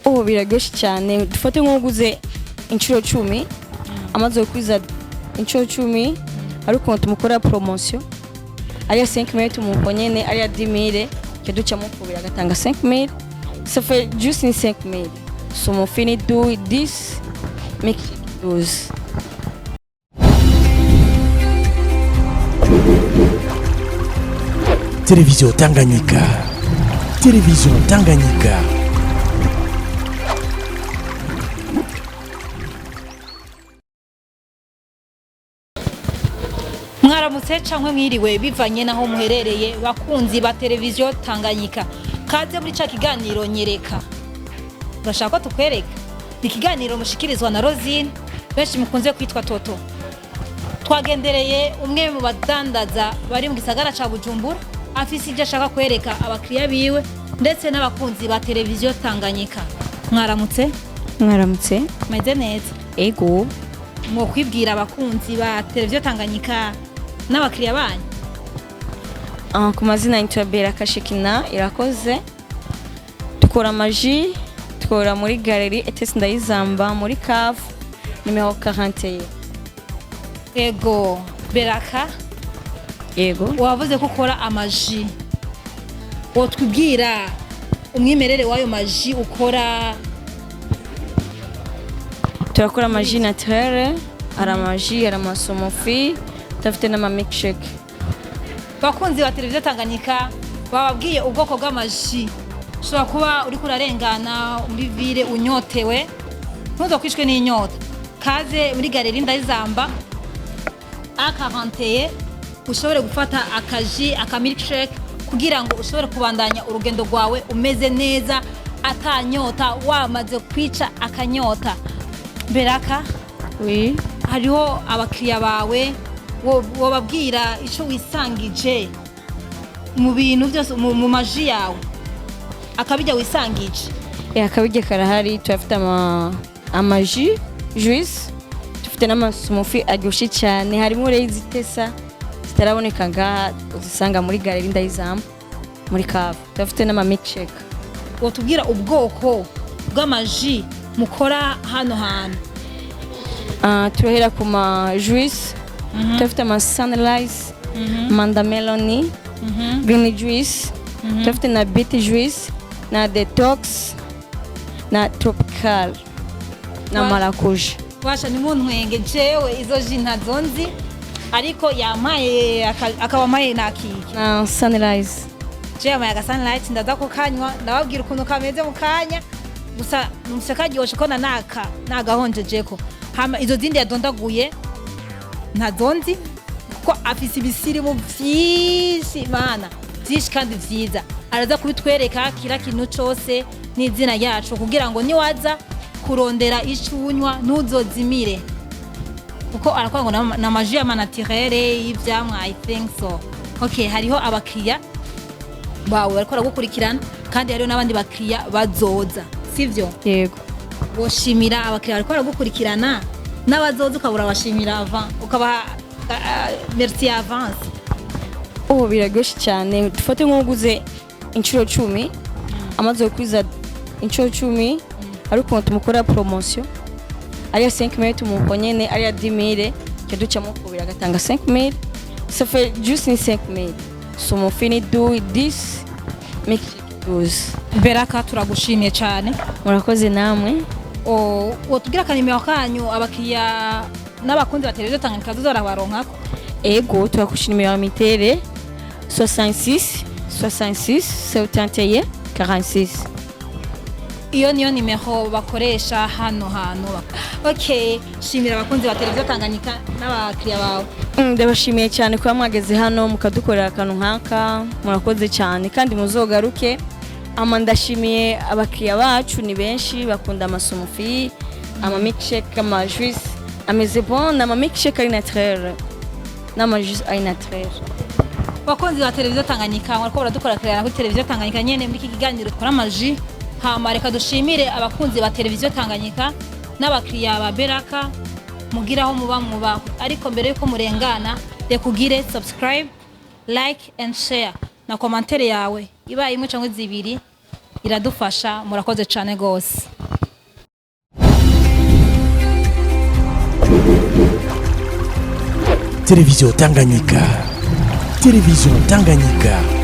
biraryoshye cyane dufate nk'uguze inshuro 10 amaze kwiza inshuro 10 ariko tumukora promotion ariya 5000 tumukonyene ariya 10000 que duca mukubira agatanga 5000 ça fait juste 5000 so mon fini do 10 mais 12. Télévision Tanganyika. Télévision Tanganyika. Mwaramutse cankwe mwiriwe bivanye naho muherereye bakunzi ba televiziyo Tanganyika. Kaze muri ca kiganiro nyereka. Urashaka ko tukwereka? Ikiganiro mushikirizwa na Rosine, benshi mukunze kwitwa Toto. Twagendereye umwe mu badandaza bari mu gisagara ca Bujumbura, afise ivyo ashaka kwereka abakiriya biwe ndetse n'abakunzi ba televiziyo Tanganyika. Mwaramutse? Mwaramutse. Meze neza. Ego. Mwo kwibwira abakunzi ba televiziyo Tanganyika n'abakiriya banyu. Ku mazina yitwa Beraka Shekina Irakoze. Tukora maji, tukora muri galerie ETS Ndayizamba muri CAF numero 41. Ego, Beraka. Ego. Wavuze ko ukora amaji. Wotwibwira umwimerere wayo maji ukora? Turakora maji naturelle, ara maji, ara masomofi, tafite na milkshake. Bakunzi ba televiziyo Tanganyika bababwiye ubwoko bw'amaji. Ushobora kuba uri kurarengana muri ville unyotewe, ntuzokwishwe n'inyota. Kaze muri galerie Ndayizamba A41 ushobore gufata akaji aka milkshake kugira ngo ushobore kubandanya urugendo rwawe umeze neza atanyota wamaze kwica akanyota. Beraka, Oui. hariho abakiriya bawe wobabwira ico wisangije mu bintu byose mu maji yawe akabijya wisangije? Akabijya karahari, turafite amaji, juice, tufite n'amasomofi aryoshye cyane, harimo rezi tesa zitaraboneka ngaha uzisanga muri galerie Ndayizamba muri CAF. Turafite n'ama milkshake. Wotubwira ubwoko bw'amaji mukora hano hantu? Turahera ku ma juice, turafite ama sunrise, manda meloni, green juice, turafite na beet juice, na detox, na tropical, na maracuja. Washa ni muntwenge jewe izo ji ntazonzi ariko yamaye akaba maye nakiki Na sunrise. jewe amaye aga sunlight ndaza ko kanywa ndababwira ukuntu kameze mu kanya gusa musakaryoshe ko nagahonjejeko. Hama izo zindi yadondaguye ntazonzi kuko afise ibisirimu vyinshi mana vyinshi kandi vyiza. Araza kubitwereka kira kintu cose n'izina yacu kugira ngo niwaza kurondera icunywa ntuzozimire kuko arakora ngo na maji ya naturelle y'ivyamwa. I think so. Okay, hariho abakiriya bawe bariko baragukurikirana kandi hariho n'abandi bakiriya bazoza, sivyo? Yego. Woshimira abakiriya bariko baragukurikirana n'abazoza ukabura bashimira avant ukaba merci avance? Biraryoshye cyane dufate nk'uguze inshuro 10 amaze kwiza inshuro 10 ariko tumukora promotion ariya 5000 tumukonyene ariya 10000 que duca mukubira agatanga 5000 ça fait juste 5000 so mon fini do 10 mais 12. Beraka turagushimiye cyane. Murakoze namwe. Wotubwira kanimero kanyu abakiriya n'abakunzi ba televiziyo Tanganyika zozora baronkako? Ego, turakushira nimero ya mitere 66 66 71 46. Iyo niyo nimero bakoresha hano hantu. Okay, shimira abakunzi ba televiziyo Tanganyika n'abakiriya bawe. Ndabashimiye cyane kuba mwageze hano mukadukorera akantu nkaka. Murakoze cyane kandi muzogaruke. Ndashimiye abakiriya bacu ni benshi bakunda amasomofi, ama milkshake, ama juice ameze bon, ama milkshake ari naturelle n'ama juice ari naturelle. Bakunzi ba televiziyo Tanganyika mwariko baradukora kirana kuri televiziyo Tanganyika nyene muri iki kiganiro twara amaji. Hama reka dushimire abakunzi ba televiziyo Tanganyika n'abakiriya ba Beraka mugiraho muba ariko mbere yuko murengana rekugire subscribe, like and share na commentaire yawe ibaye imwe cyangwa zibiri iradufasha murakoze cyane gose. Télévision Tanganyika. Télévision Tanganyika.